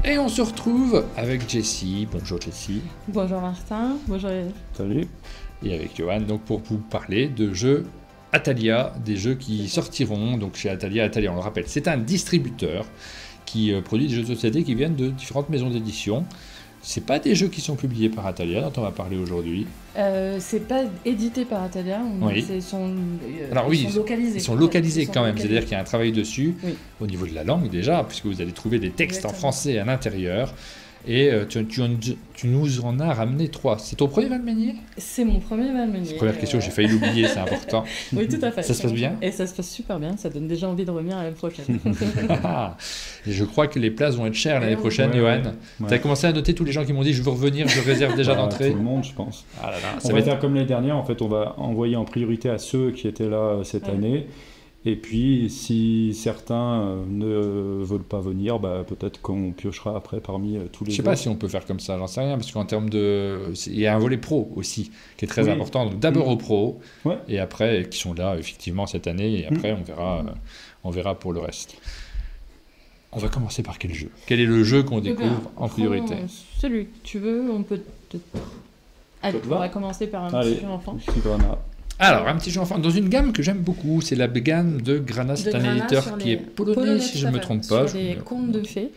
Et on se retrouve avec Jessie. Bonjour Jessie. Bonjour Martin, bonjour Yannick. Salut. Et avec Johan, donc pour vous parler de jeux Atalia, des jeux qui sortiront donc chez Atalia. Atalia, on le rappelle, c'est un distributeur qui produit des jeux de société qui viennent de différentes maisons d'édition. C'est pas des jeux qui sont publiés par Atalia dont on va parler aujourd'hui. C'est pas édité par Atalia, Oui. Ils sont localisés. Ils sont localisés Ils sont quand même, localisés. c'est-à-dire qu'il y a un travail dessus, Oui. au niveau de la langue déjà, puisque vous allez trouver des textes Exactement. en français à l'intérieur. Et tu nous en as ramené 3. C'est ton premier Valmenier? C'est mon premier Valmenier. Première question, j'ai failli l'oublier, c'est important. Oui, tout à fait. Ça se passe bien? Et ça se passe super bien, ça donne déjà envie de revenir à la prochaine. Et je crois que les places vont être chères l'année prochaine, Ouais, Johan. ouais. Tu as commencé à noter tous les gens qui m'ont dit je veux revenir, je réserve déjà d'entrée. Tout le monde, je pense. Ah là là, On ça va va être... faire comme l'année dernière, en fait, on va envoyer en priorité à ceux qui étaient là cette année. Et puis, si certains ne veulent pas venir, bah, peut-être qu'on piochera après parmi tous les Je sais autres. pas si on peut faire comme ça, j'en sais rien, parce qu'en termes de... Il y a un volet pro aussi, qui est très Oui. important. Donc d'abord aux pros, Ouais. et après, qui sont là effectivement cette année, et après on verra pour le reste. On va commencer par quel jeu? Quel est le jeu qu'on découvre en priorité? Celui que tu veux, on peut... Allez, Ça te va on va commencer par un Allez. petit jeu enfant. Petit grenat. Alors, un petit jeu enfant, dans une gamme que j'aime beaucoup, c'est la gamme de Grana, c'est De un Grana éditeur sur qui les- est polonais, si je ne me trompe pas. Sur les contes de fées.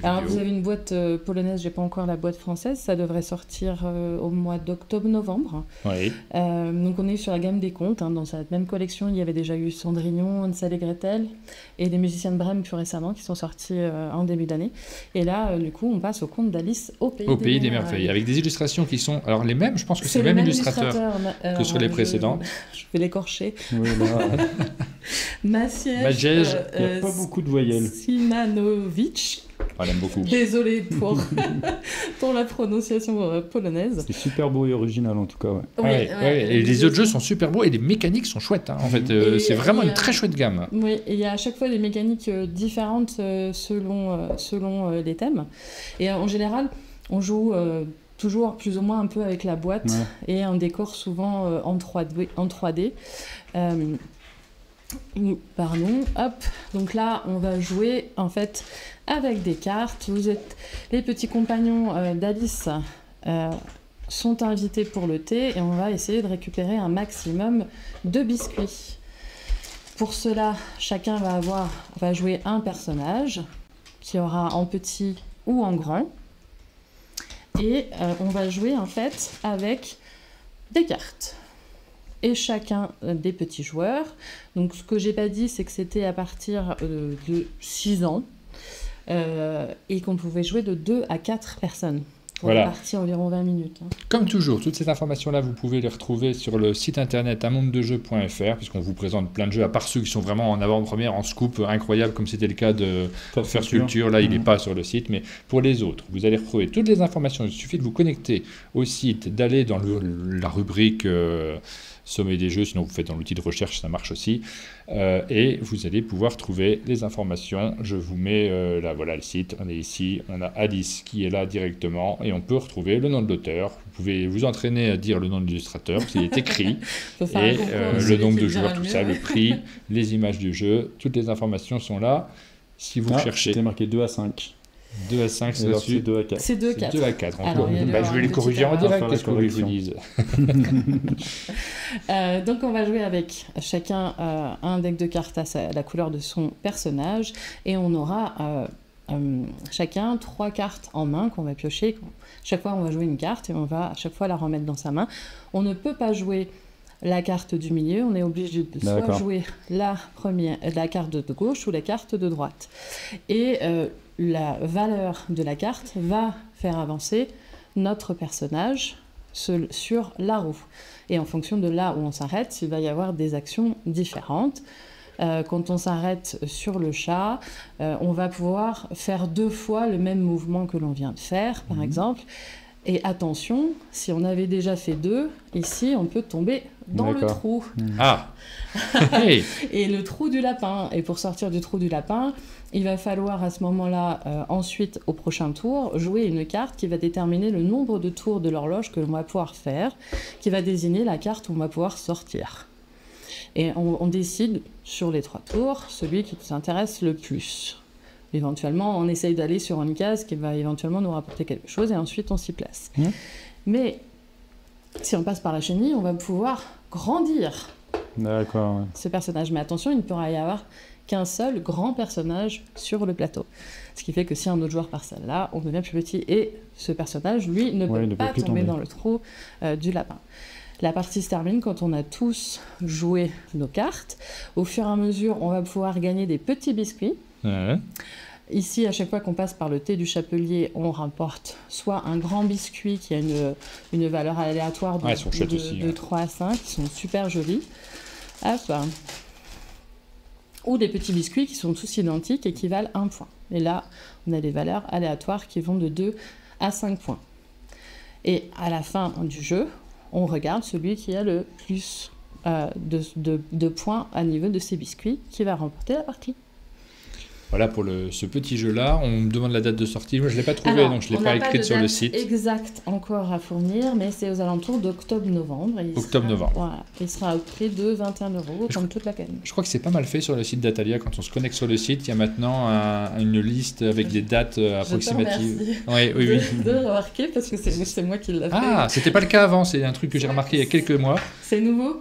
Alors vous avez une boîte polonaise, j'ai pas encore la boîte française, ça devrait sortir au mois d'octobre-novembre. Oui. Donc on est sur la gamme des contes, hein. Dans cette même collection il y avait déjà eu Cendrillon, Hansel et Gretel et les musiciens de Brême plus récemment qui sont sortis en début d'année. Et là du coup on passe au conte d'Alice au pays Des Merveilles, avec des illustrations qui sont alors les mêmes, je pense que c'est le les même mêmes illustrateur illustrateurs, que sur les précédents. Je vais l'écorcher. Oui, là, Maciej, Maciej il n'y a pas beaucoup de voyelles. Simanovic. On l'aime beaucoup. Désolée pour, pour la prononciation polonaise. C'est super beau et original en tout cas. Ouais. Et les autres jeux sont super beaux et les mécaniques sont chouettes. Hein. En fait, Et c'est vraiment il y a- une très chouette gamme. Oui, et il y a à chaque fois des mécaniques différentes selon les thèmes. Et en général, on joue toujours plus ou moins un peu avec la boîte et un décor souvent en 3D. Pardon, hop. Donc là, on va jouer en fait avec des cartes. Vous êtes les petits compagnons d'Alice sont invités pour le thé et on va essayer de récupérer un maximum de biscuits. Pour cela, chacun va jouer un personnage qui aura en petit ou en grand. Et on va jouer en fait avec des cartes. Et chacun des petits joueurs. Donc ce que j'ai pas dit, c'est que c'était à partir de 6 ans et qu'on pouvait jouer de 2 à 4 personnes. Pour Voilà. une partie environ 20 minutes. Hein. Comme toujours, toutes ces informations-là, vous pouvez les retrouver sur le site internet unmondedejeux.fr, puisqu'on vous présente plein de jeux, à part ceux qui sont vraiment en avant-première, en scoop incroyable, comme c'était le cas de First Culture. Là, il n'est pas sur le site, mais pour les autres, vous allez retrouver toutes les informations. Il suffit de vous connecter au site, d'aller dans la rubrique Sommet des jeux, sinon vous faites dans l'outil de recherche, ça marche aussi. Et vous allez pouvoir trouver les informations. Je vous mets là, voilà le site. On est ici, on a Alice qui est là directement et on peut retrouver le nom de l'auteur. Vous pouvez vous entraîner à dire le nom de l'illustrateur, s'il est écrit, Faut faire un et concours, le celui nombre qui de le dira joueurs, le tout mieux. ça, le prix, les images du jeu. Toutes les informations sont là. Si vous cherchez C'était marqué 2 à 5. 2 à 5, c'est Et alors, c'est là-dessus. 2 à 4. C'est 2 à 4. 2 à 4. Alors, il y a Bah, je vais les une corriger en petite direct, erreur. qu'est-ce que vous voulez que je vous dise? Donc on va jouer avec chacun un deck de cartes à la couleur de son personnage et on aura chacun 3 cartes en main qu'on va piocher. Chaque fois on va jouer une carte et on va à chaque fois la remettre dans sa main. On ne peut pas jouer la carte du milieu, on est obligé de soit jouer la carte de gauche ou la carte de droite. Et la valeur de la carte va faire avancer notre personnage sur la roue. Et en fonction de là où on s'arrête, il va y avoir des actions différentes. Quand on s'arrête sur le chat, on va pouvoir faire 2 fois le même mouvement que l'on vient de faire, par exemple. Et attention, si on avait déjà fait 2, ici, on peut tomber dans le trou. Ah hey. Et le trou du lapin. Et pour sortir du trou du lapin, il va falloir à ce moment-là, ensuite, au prochain tour, jouer une carte qui va déterminer le nombre de tours de l'horloge que l'on va pouvoir faire, qui va désigner la carte où on va pouvoir sortir. Et on décide sur les 3 tours celui qui nous intéresse le plus. Éventuellement, on essaye d'aller sur une case qui va éventuellement nous rapporter quelque chose et ensuite on s'y place. Mais si on passe par la chenille, on va pouvoir grandir ce personnage. Mais attention, il ne pourra y avoir qu'un seul grand personnage sur le plateau. Ce qui fait que si un autre joueur passe celle-là, on devient plus petit. Et ce personnage, lui, ne peut pas tomber dans le trou du lapin. La partie se termine quand on a tous joué nos cartes. Au fur et à mesure, on va pouvoir gagner des petits biscuits. Ici, à chaque fois qu'on passe par le thé du chapelier, on rapporte soit un grand biscuit qui a une valeur aléatoire de 3 à 5, qui sont super jolis. Hop. Ou des petits biscuits qui sont tous identiques et qui valent 1 point. Et là, on a des valeurs aléatoires qui vont de 2 à 5 points. Et à la fin du jeu, on regarde celui qui a le plus de points à niveau de ces biscuits qui va remporter la partie. Voilà pour ce petit jeu-là. On me demande la date de sortie. Moi, je ne l'ai pas trouvé, donc je ne l'ai pas écrite sur le site. Exact encore à fournir, mais c'est aux alentours d'octobre-novembre. Octobre-novembre. Voilà. Il sera au prix de 21 €, comme toute la canne. Je crois que c'est pas mal fait sur le site d'Atalia. Quand on se connecte sur le site, il y a maintenant une liste avec des dates approximatives. Oui. De remarquer, parce que c'est moi qui l'ai fait. Ah, c'était pas le cas avant. C'est un truc que j'ai remarqué il y a quelques mois. C'est nouveau.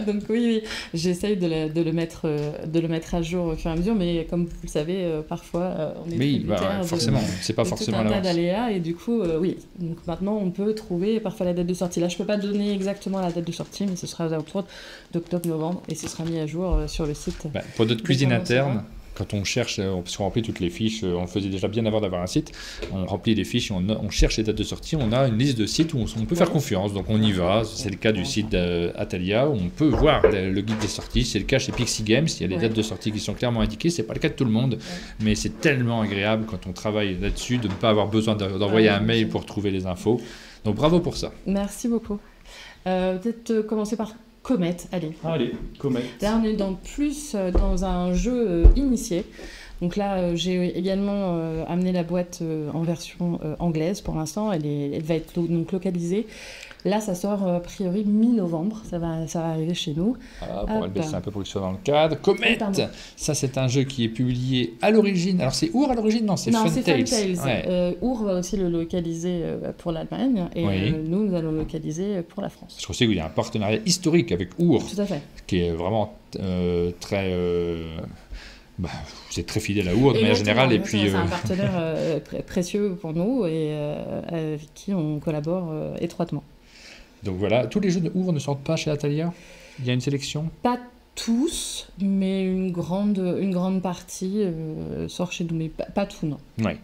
Donc oui, j'essaye de le mettre à jour au fur et à mesure, mais comme vous le savez, parfois on est tributaire forcément, c'est pas forcément tout un tas d'aléas, et du coup, oui. Donc maintenant, on peut trouver parfois la date de sortie. Là, je peux pas donner exactement la date de sortie, mais ce sera aux alentours d'octobre-novembre, et ce sera mis à jour sur le site. Pour notre cuisine interne, quand on cherche, parce qu'on remplit toutes les fiches, on le faisait déjà bien avant d'avoir un site, on remplit les fiches, on cherche les dates de sortie, on a une liste de sites où on peut faire confiance, donc on y va. C'est le cas du site d'Atalia, où on peut voir le guide des sorties. C'est le cas chez Pixie Games, il y a des dates de sortie qui sont clairement indiquées. C'est pas le cas de tout le monde, mais c'est tellement agréable quand on travaille là-dessus de ne pas avoir besoin d'envoyer un mail pour trouver les infos. Donc bravo pour ça. Merci beaucoup. Peut-être commencer par Comet, allez, Comet. Là, on est dans un jeu initié. Donc là, j'ai également amené la boîte en version anglaise pour l'instant. Elle va être donc localisée. Là, ça sort a priori mi-novembre. Ça va arriver chez nous. Pour baisser un peu pour que ce soit dans le cadre. Comet, ça c'est un jeu qui est publié à l'origine. Alors c'est Our à l'origine? Non, c'est Funtails. Our va aussi le localiser pour l'Allemagne. Et nous allons le localiser pour la France. Je sais qu'il y a un partenariat historique avec Our. Tout à fait. Qui est vraiment très... c'est très fidèle à Our de manière générale. C'est un partenaire précieux pour nous et avec qui on collabore étroitement. Donc voilà, tous les jeux de Our ne sortent pas chez Atalia? Il y a une sélection? Pas tous, mais une grande partie sort chez nous, mais pas tout, non. Ouais.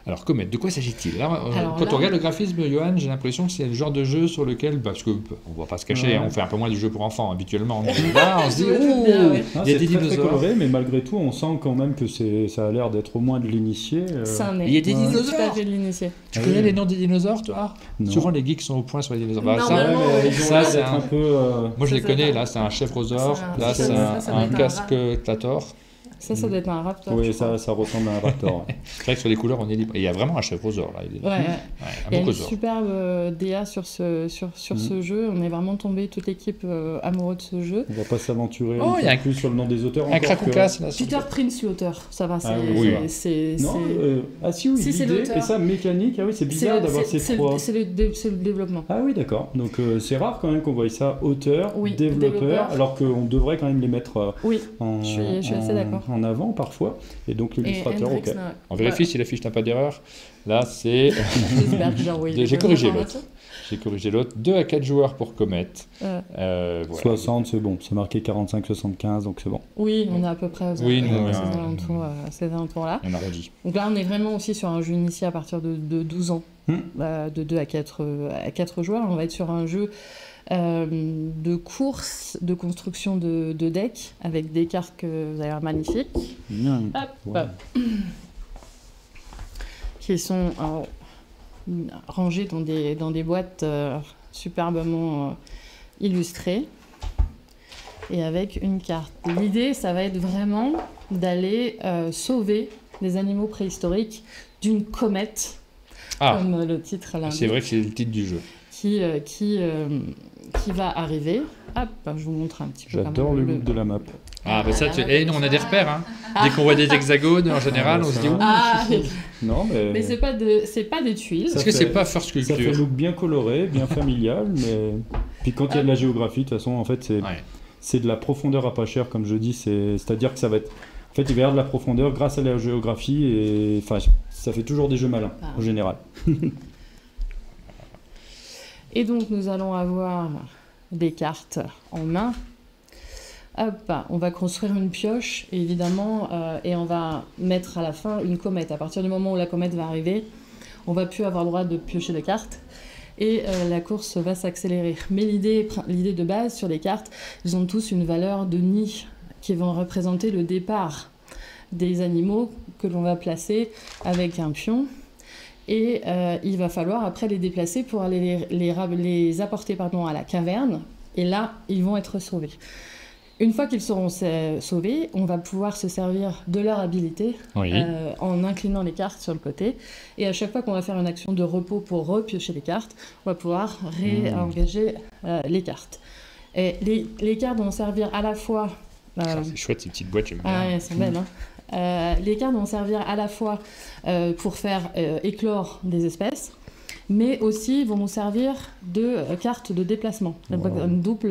Alors, Comet, de quoi s'agit-il? Quand on regarde le graphisme, Johan, j'ai l'impression que c'est le genre de jeu sur lequel, parce qu'on ne va pas se cacher, on fait un peu moins du jeu pour enfants habituellement. On se dit, il y a des dinosaures. C'est très coloré, mais malgré tout, on sent quand même que ça a l'air d'être au moins de l'initié. Il y a des dinosaures. Tout à fait de l'initié. Tu connais les noms des dinosaures, toi? Souvent, les geeks sont au point sur les dinosaures. Ça, c'est un peu... Moi, je les connais. Là, c'est un chèvresaure. Là, c'est un casque-clator. Ça doit être un raptor. Oui, ça ressemble à un raptor. C'est vrai que sur les couleurs, on est libre. Et il y a vraiment un chèvresaure, là. Il y a une superbe DA sur ce jeu. On est vraiment tombé, toute l'équipe, amoureux de ce jeu. On va pas s'aventurer plus sur le nom des auteurs. Un Krakoukas, là. Peter Prince, l'auteur. Ça va, c'est... l'idée. Et ça, mécanique. Ah oui, c'est bizarre d'avoir ces trois... C'est le développement. Ah oui, d'accord. Donc c'est rare quand même qu'on voit ça auteur, développeur, alors qu'on devrait quand même les mettre je suis assez d'accord. En avant parfois, et donc l'illustrateur, ok. On vérifie si la fiche n'a pas d'erreur. Là, c'est... J'espère que j'ai envoyé. J'ai corrigé l'autre. 2 à 4 joueurs pour Comet. 60, c'est bon. C'est marqué 45-75, donc c'est bon. Oui, on est à peu près aux ces alentours-là. On a redit. Donc là, on est vraiment aussi sur un jeu initié à partir de 12 ans, de 2 à 4 joueurs. On va être sur un jeu... de course, de construction de decks avec des cartes que vous avez l'air magnifiques, qui sont rangées dans des boîtes superbement illustrées et avec une carte. L'idée, ça va être vraiment d'aller sauver les animaux préhistoriques d'une comète, comme le titre l'indique. C'est vrai que c'est le titre du jeu. qui va arriver. Hop, je vous montre un petit peu. J'adore le look de la map. Ah, bah ça, nous, on a des repères. Hein. Dès qu'on voit des hexagones, en général, on se dit... Non, mais c'est pas des tuiles. Est-ce que c'est pas First Culture? Ça fait un look bien coloré, bien familial, mais... Puis quand il y a de la géographie, de toute façon, en fait, c'est de la profondeur à pas cher, comme je dis. C'est-à-dire que ça va être... En fait, il va y avoir de la profondeur grâce à la géographie, et enfin, ça fait toujours des jeux malins, en général. Et donc, nous allons avoir des cartes en main. Hop, on va construire une pioche, évidemment, et on va mettre à la fin une comète. À partir du moment où la comète va arriver, on va plus avoir le droit de piocher de cartes, et la course va s'accélérer. Mais l'idée de base sur les cartes, ils ont tous une valeur de nid, qui vont représenter le départ des animaux que l'on va placer avec un pion. Et il va falloir après les déplacer pour aller les apporter à la caverne. Et là, ils vont être sauvés. Une fois qu'ils seront sauvés, on va pouvoir se servir de leur habilité en inclinant les cartes sur le côté. Et à chaque fois qu'on va faire une action de repos pour repiocher les cartes, on va pouvoir réengager les cartes. Et les cartes vont servir à la fois... c'est chouette, ces petites boîtes, j'aime bien. Ah, elles sont belles, hein. Les cartes vont servir à la fois pour faire éclore des espèces, mais aussi vont nous servir de cartes de déplacement. Une double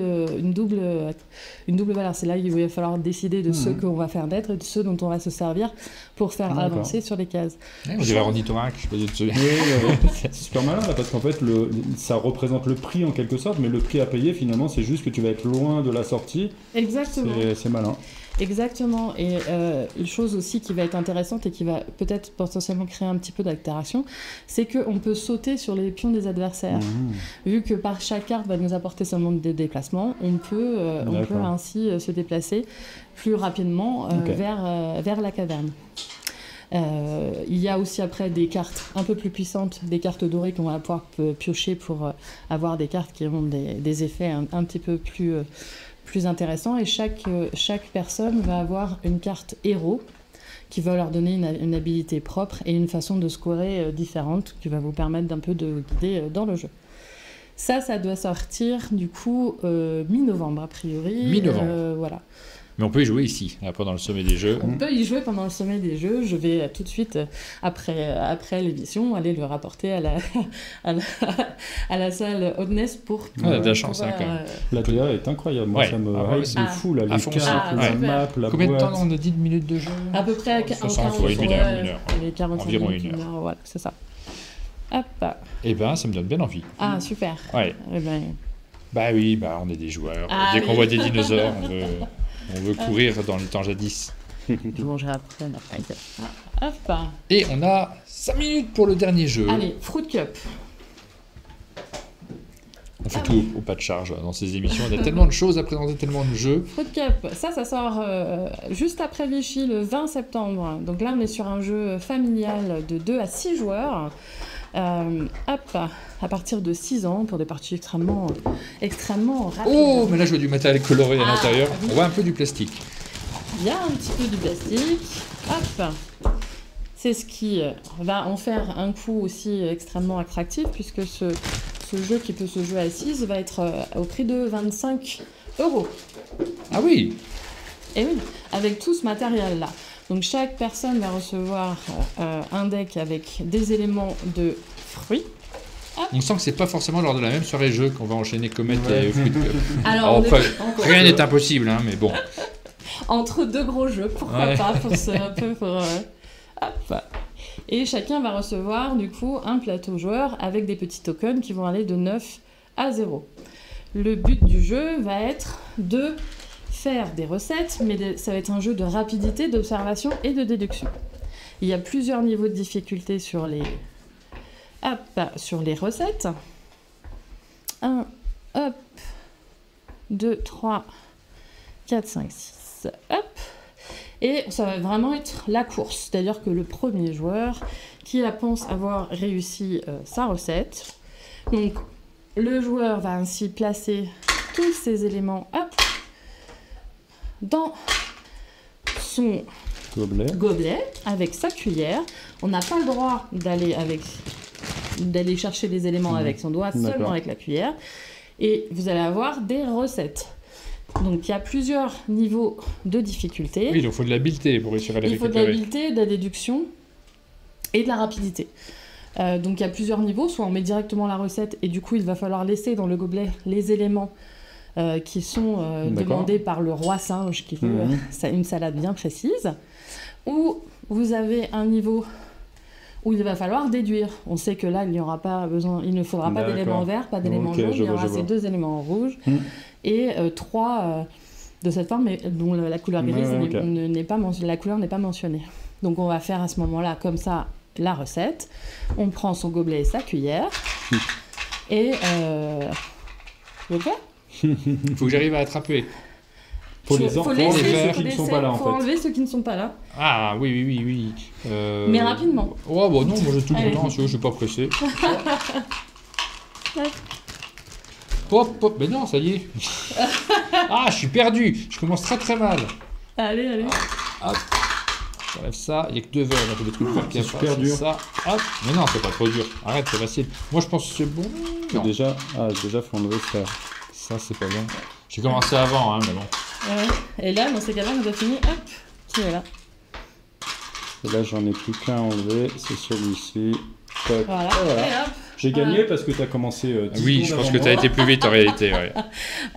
valeur. C'est là qu'il va falloir décider de ceux qu'on va faire naître et de ceux dont on va se servir pour faire avancer sur les cases. On dirait ornithorynque, je sais pas du tout. C'est super malin là, parce qu'en fait ça représente le prix en quelque sorte, mais le prix à payer finalement c'est juste que tu vas être loin de la sortie. Exactement. C'est malin. Exactement, et une chose aussi qui va être intéressante et qui va peut-être potentiellement créer un petit peu d'altération, c'est qu'on peut sauter sur les pions des adversaires. Vu que par chaque carte va nous apporter seulement des déplacements, on peut ainsi se déplacer plus rapidement vers la caverne. Il y a aussi après des cartes un peu plus puissantes, des cartes dorées qu'on va pouvoir piocher pour avoir des cartes qui ont des effets un petit peu plus intéressant, et chaque personne va avoir une carte héros qui va leur donner une habilité propre et une façon de scorer différente qui va vous permettre d'un peu de guider dans le jeu. Ça doit sortir du coup mi-novembre a priori. Mi-novembre. Voilà. Mais on peut y jouer ici, pendant le sommet des jeux. On peut y jouer pendant le sommet des jeux. Je vais tout de suite, après l'émission, aller le rapporter à la salle Odness pour... On a de la chance, quand même. La DA est incroyable. Moi, ça me hype de fou, là, les cartes, la map, la Combien boîte. de temps on a dit de minutes de jeu? À peu près 60 fois une heure. Environ une heure. Voilà, c'est ça. Hop. Eh ben, ça me donne bien envie. Ah, super. Ouais. Eh ben... Bah oui, on est des joueurs. Dès qu'on voit des dinosaures, on veut courir dans le temps jadis. Je mangerai après. Hop. Et on a 5 minutes pour le dernier jeu. Allez, Fruit Cup. On fait tout au pas de charge dans ces émissions. On a tellement de choses à présenter, tellement de jeux. Fruit Cup, ça sort juste après Vichy, le 20 septembre. Donc là, on est sur un jeu familial de 2 à 6 joueurs. À partir de 6 ans, pour des parties extrêmement rapides. Oh, mais là, je vois du matériel coloré à l'intérieur. Oui. On voit un peu du plastique. Il y a un petit peu du plastique. Hop. C'est ce qui va en faire un coût aussi extrêmement attractif, puisque ce jeu qui peut se jouer à 6 va être au prix de 25 €. Ah oui. Et oui, avec tout ce matériel-là. Donc chaque personne va recevoir un deck avec des éléments de fruits. Hop. On sent que c'est pas forcément lors de la même soirée jeu qu'on va enchaîner Comet et Fruit Cup. Alors rien n'est impossible, hein, mais bon. Entre deux gros jeux, pourquoi pas, Hop. Et chacun va recevoir du coup un plateau joueur avec des petits tokens qui vont aller de 9 à 0. Le but du jeu va être de faire des recettes, mais ça va être un jeu de rapidité, d'observation et de déduction. Il y a plusieurs niveaux de difficulté sur les recettes. 1, 2, 3, 4, 5, 6, hop. Et ça va vraiment être la course, c'est-à-dire que le premier joueur qui pense avoir réussi sa recette. Donc, le joueur va ainsi placer tous ces éléments dans son gobelet avec sa cuillère. On n'a pas le droit d'aller avec d'aller chercher des éléments avec son doigt, seulement avec la cuillère. Et vous allez avoir des recettes. Donc il y a plusieurs niveaux de difficulté. Oui, il faut de l'habileté pour réussir à les récupérer. Il faut de l'habileté, de la déduction et de la rapidité. Donc il y a plusieurs niveaux, soit on met directement la recette et du coup il va falloir laisser dans le gobelet les éléments qui sont demandés par le roi singe qui veut une salade bien précise. Ou vous avez un niveau où il va falloir déduire. On sait que là, il n'y aura pas besoin, il ne faudra pas d'éléments verts, pas d'éléments jaunes, il y aura ces 2 éléments en rouge et 3 de cette forme, mais dont la couleur grise n'est pas la couleur n'est pas mentionnée. Donc on va faire à ce moment-là, comme ça, la recette. On prend son gobelet et sa cuillère et ok. Il faut que j'arrive à attraper. Faut les enlever ceux qui ne sont pas là, en fait. Faut enlever ceux qui ne sont pas là. Ah, oui. Mais rapidement. Oh, bon, non, moi j'ai tout le temps, je suis pas pressé. Hop, mais non, ça y est. Ah, je suis perdu. Je commence très mal. Allez. Hop. J'enlève ça. Il n'y a que 2 verres, donc des trucs c'est super dur. Ça. Hop. Mais non, c'est pas trop dur. Arrête, c'est facile. Moi, je pense que c'est bon. Déjà, faut enlever ça. Ça, c'est pas bon. J'ai commencé avant, hein, mais bon. Et là, dans ces cas-là, on a fini, hop, qui est là. Et là, j'en ai plus qu'un enlevé, c'est celui-ci. Voilà. J'ai gagné parce que tu as commencé. Oui, je pense que tu as été plus vite en réalité. Ouais.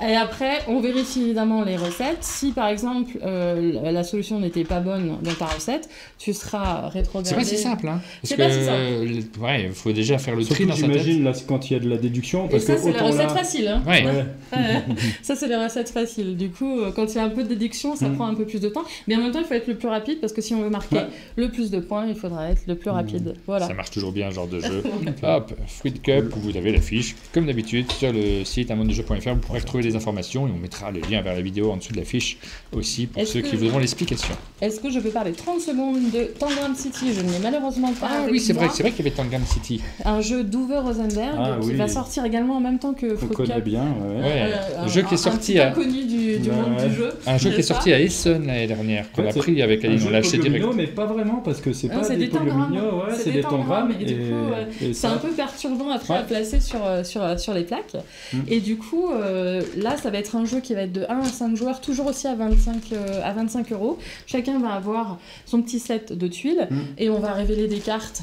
Et après, on vérifie évidemment les recettes. Si par exemple la solution n'était pas bonne dans ta recette, tu seras rétrogradé. C'est pas si simple, hein. C'est pas si simple. Ouais, il faut déjà faire le tri dans sa tête. J'imagine là, quand il y a de la déduction. Parce et ça, c'est les recettes faciles. Hein. Ouais. Ça, c'est les recettes faciles. Du coup, quand il y a un peu de déduction, ça prend un peu plus de temps. Mais en même temps, il faut être le plus rapide parce que si on veut marquer le plus de points, il faudra être le plus rapide. Voilà. Ça marche toujours bien, ce genre de jeu. Hop, Fruit Cup, vous avez la fiche. Comme d'habitude, sur le site amondejeu.fr, vous pourrez retrouver les informations et on mettra le lien vers la vidéo en dessous de la fiche aussi pour ceux qui voudront l'explication. Est-ce que je peux parler 30 secondes de Tangram City? Je ne l'ai malheureusement pas. Ah oui, c'est vrai qu'il y avait Tangram City. Un jeu d'Uwe Rosenberg qui va sortir également en même temps que Fruit Cup. On connaît bien, un jeu qui est sorti à... inconnu du monde du jeu. Un jeu qui est sorti à Essen l'année dernière, qu'on a pris avec Aline. On l'a acheté direct. Mais pas vraiment, parce que c'est pas des polyomino, c'est des tangrammes. Et du coup, c'est un peu perturbant après à placer sur les plaques. Et du coup, là, ça va être un jeu qui va être de 1 à 5 joueurs, toujours aussi à 25 €. Chacun va avoir son petit set de tuiles et on va révéler des cartes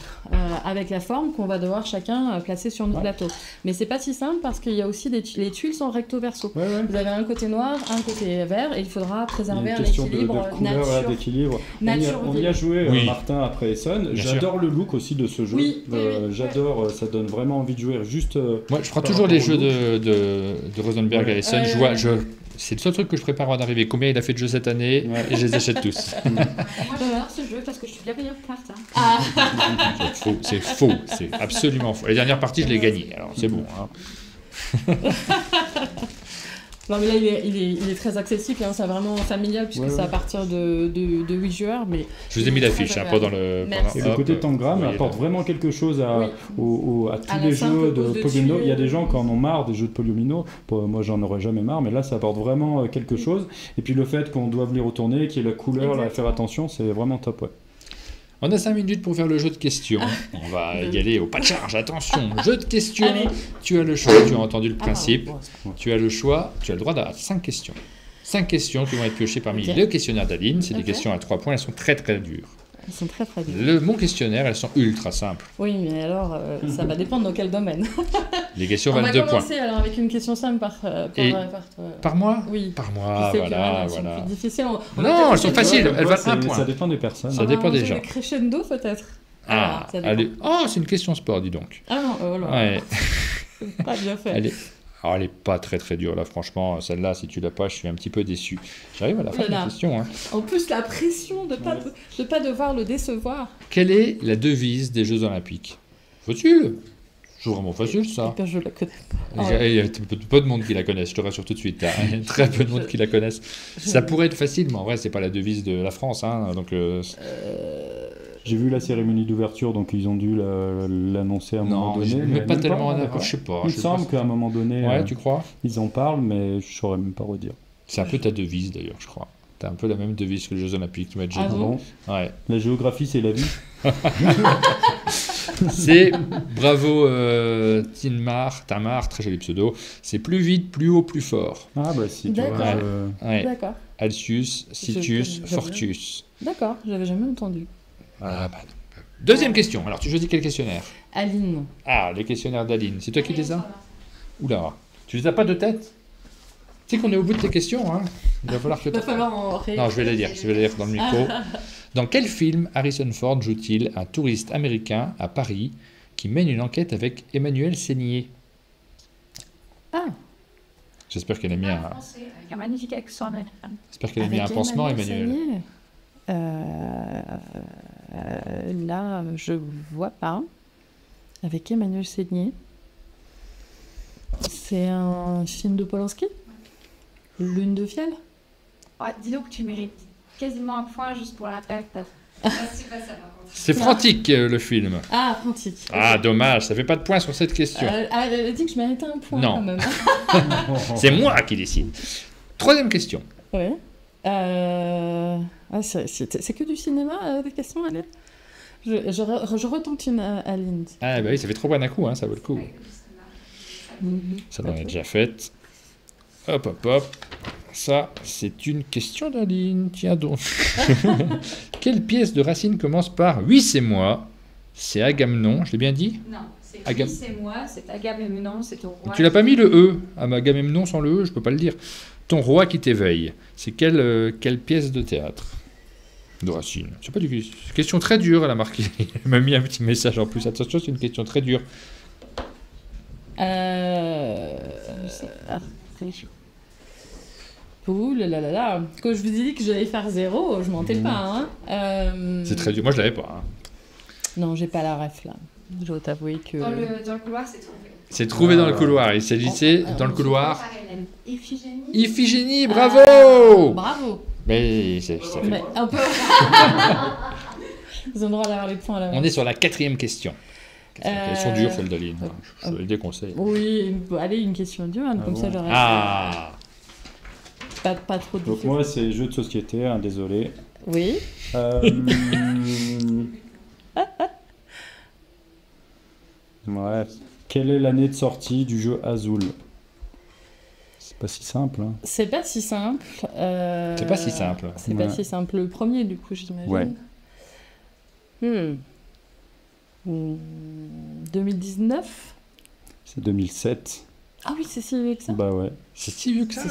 avec la forme qu'on va devoir chacun placer sur notre plateau. Mais c'est pas si simple parce qu'il y a aussi les tuiles sont recto verso. Vous avez un côté noir, un côté vert et il faudra préserver un équilibre nature. On y a joué, Martin, après Essen. J'adore le look aussi de ce jeu. J'adore, ça donne vraiment envie de jouer. Juste. Moi, je prends toujours les jeux de Rosenberg à Essen. C'est le seul truc que je prépare avant d'arriver. Combien il a fait de jeux cette année et je les achète tous. Moi, j'adore ce jeu parce que je suis bien meilleure carte. C'est faux. C'est absolument faux. Les dernières parties, je l'ai gagnées. Alors, c'est bon. Hein. Non, mais là, il est très accessible, hein, c'est vraiment familial, puisque c'est à partir de 8 joueurs. Mais je vous ai mis l'affiche pendant le... Et le côté Tangram apporte vraiment quelque chose à tous les jeux de polyomino. Il y a des gens qui en ont marre des jeux de polyomino. Moi, j'en aurais jamais marre, mais là, ça apporte vraiment quelque chose. Et puis le fait qu'on doive les retourner, qu'il y ait la couleur, là, à faire attention, c'est vraiment top, On a 5 minutes pour faire le jeu de questions. On va y aller au pas de charge. Attention, jeu de questions. Allez. Tu as le choix, tu as entendu le principe. Tu as le choix, tu as le droit d'avoir 5 questions. 5 questions qui vont être piochées parmi le questionnaire d'Aline. C'est des questions à 3 points, elles sont très très dures. Elles sont très très dures. Mon questionnaire, elles sont ultra simples. Oui, mais alors, ça va dépendre dans quel domaine. Les questions valent 2 points. On va commencer alors avec une question simple par mois. Oui. Par mois, voilà. C'est difficile. Non, elles sont faciles, elles valent 1 point. Ça dépend des personnes. Ça dépend des gens. Crescendo peut-être. Allez. Oh, c'est une question sport, dis donc. Ah non, voilà. Ouais. Pas bien fait. Alors, elle n'est pas très très dure là, franchement. Celle-là, si tu l'as pas, je suis un petit peu déçu. J'arrive à la fin de la question. Hein. En plus, la pression de ne pas devoir le décevoir. Quelle est la devise des Jeux Olympiques? Faut-il? C'est vraiment facile ça. Je la connais pas. Il y a peu de monde qui la connaissent, je te rassure tout de suite. Il y a très peu de monde qui la connaissent. Ça pourrait être facile, mais en vrai, c'est pas la devise de la France. Hein, donc, j'ai vu la cérémonie d'ouverture, donc ils ont dû l'annoncer à un moment donné. Mais pas tellement en avant, je sais pas. Il me semble qu'à un moment donné, tu crois ils en parlent, mais je saurais même pas redire. C'est un peu ta devise d'ailleurs, je crois. T'as un peu la même devise que les Jeux Olympiques, tu m'as déjà dit. Ouais. La géographie, c'est la vie. C'est, bravo Tamar, très joli pseudo, c'est plus vite, plus haut, plus fort. Ah bah si, tu vois. D'accord. Alcius, Citius, Fortius. D'accord, j'avais jamais entendu. Ah, bah, deuxième question, alors tu choisis quel questionnaire? Aline. Ah, les questionnaires d'Aline, c'est toi qui les as? Oula, tu les as pas de tête? Tu sais qu'on est au bout de tes questions, hein. Il va falloir que... Non, je vais les dire dans le micro. Dans quel film Harrison Ford joue-t-il un touriste américain à Paris qui mène une enquête avec Emmanuel Seigné? Ah. J'espère qu'elle a mis un... Un magnifique accent. J'espère qu'elle a mis un pansement, Emmanuel. Là, je vois pas. Avec Emmanuel Seigné. C'est un film de Polanski? Lune de fiel? Ouais, dis donc que tu mérites quasiment un point juste pour la tête. C'est pas ça, par contre. C'est Frantic, le film. Ah, Frantic. Ah, dommage, ça fait pas de point sur cette question. Elle a dit que je méritais un point Non. quand même. C'est moi qui décide. Troisième question. Ouais. C'est que du cinéma, des questions, Aline? Je retente une Aline. Ah bah oui, ça fait trop bon d'un coup, hein, ça vaut le coup. Ça l'en est déjà fait. Hop, hop, hop. Ça, c'est une question d'Aline. Tiens donc. Quelle pièce de Racine commence par « Oui, c'est moi ». C'est Agamemnon, je l'ai bien dit? Non, c'est oui, c'est moi, c'est Agamemnon, c'est ton roi. Tu l'as pas mis le E. Agamemnon sans le E, je peux pas le dire. Ton roi qui t'éveille. C'est quelle pièce de théâtre de Racine? C'est pas du une question très dure, elle a marqué. Elle m'a mis un petit message en plus. Attention, c'est une question très dure. Ouh là là là là. Quand je vous ai dit que j'allais faire 0, je mentais pas. Hein. C'est très dur. Moi, je l'avais pas. Hein. Non, j'ai pas la ref là. Je dois t'avouer que. Dans le couloir, c'est trouvé. C'est trouvé dans le couloir. Il s'agissait dans le couloir. Iphigénie. Iphigénie, bravo. Bravo. Mais c'est. Mais un peu. Ils ont le droit d'avoir les points là. On est sur la 4e question. Elles sont dures, celles d'Aline. Je le déconseille. Oui, allez, une question dure, comme ça j'aurais. Ah. Pas trop difficile. Donc moi, c'est jeu de société, hein, désolé. Oui. Ouais. Quelle est l'année de sortie du jeu Azul? C'est pas si simple. Hein. C'est pas si simple. C'est pas si simple. C'est pas si simple. Le premier, du coup, j'imagine. Ouais. 2019. C'est 2007. Ah oui, c'est si vieux que ça. Bah ouais. C'est si vieux que ça.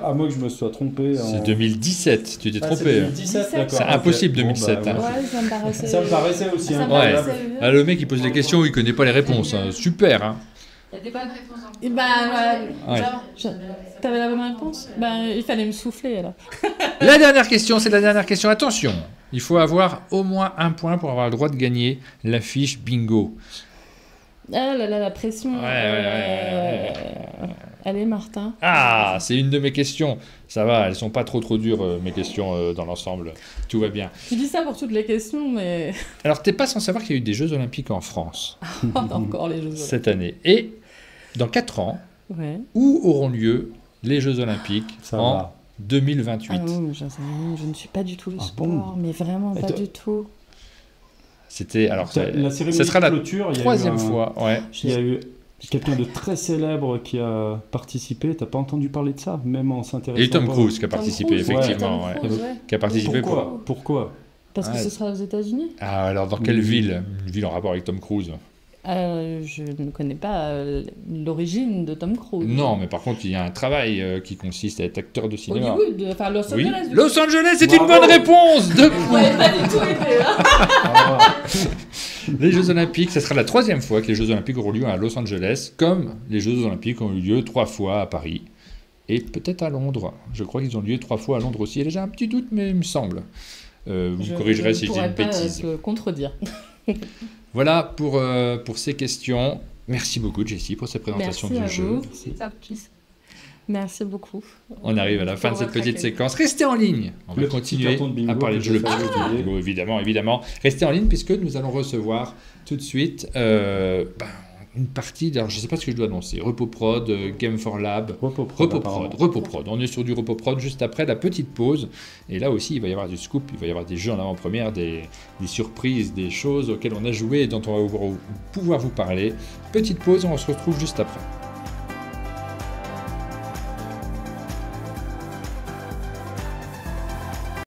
À moins que je me sois trompé. C'est 2017, tu t'es trompé. 2017, d'accord. C'est impossible 2007. Bon, hein. Ouais, ça me paraissait. Ça me paraissait aussi incroyable. Ah, le mec il pose des questions, il connaît pas les réponses. Hein. Super. Hein. Il y a des bonnes réponses en Et t'avais la bonne réponse? Il fallait me souffler là. La dernière question, c'est la dernière question. Attention, il faut avoir au moins un point pour avoir le droit de gagner la fiche bingo. Ah là là, la pression. Ouais. Allez, Martin. Ah, c'est une de mes questions. Ça va, elles sont pas trop dures, mes questions dans l'ensemble. Tout va bien. Tu dis ça pour toutes les questions, mais... Alors, t'es pas sans savoir qu'il y a eu des Jeux Olympiques en France. Encore les Jeux Olympiques. Cette année. Et dans 4 ans, où auront lieu les Jeux Olympiques en 2028? Ah non, je ne suis pas du tout le sport, mais vraiment pas du tout. C'était... Alors, la cérémonie ça sera la clôture, 3e fois. Ouais. Il y a eu quelqu'un de très célèbre qui a participé. T'as pas entendu parler de ça, même en s'intéressant. Et Tom Cruise qui a participé, effectivement. Tom Cruise, ouais. Qui a participé. Pourquoi? Parce que ce sera aux États-Unis. Ah, alors dans quelle ville? Une ville en rapport avec Tom Cruise? Je ne connais pas l'origine de Tom Cruise. Non, mais par contre, il y a un travail qui consiste à être acteur de cinéma. Hollywood, enfin Los Angeles. Oui. Los Angeles, c'est une bonne réponse. Pas du tout été là. Les Jeux Olympiques, ce sera la 3e fois que les Jeux Olympiques auront lieu à Los Angeles, comme les Jeux Olympiques ont eu lieu 3 fois à Paris et peut-être à Londres. Je crois qu'ils ont lieu 3 fois à Londres aussi. J'ai un petit doute, mais il me semble. Vous corrigerez si je dis une bêtise. Je ne pourrais pas contredire. Voilà pour ces questions. Merci beaucoup, Jessie, pour cette présentation du jeu. Merci beaucoup. On arrive à la fin de cette petite séquence. Restez en ligne. On va continuer à parler de jeu. Évidemment. Restez en ligne puisque nous allons recevoir tout de suite. On une partie, alors je ne sais pas ce que je dois annoncer, RepoProd, Game for Lab, RepoProd. On est sur du RepoProd juste après la petite pause. Et là aussi, il va y avoir du scoop, il va y avoir des jeux en avant-première, des surprises, des choses auxquelles on a joué et dont on va pouvoir vous parler. Petite pause, on se retrouve juste après.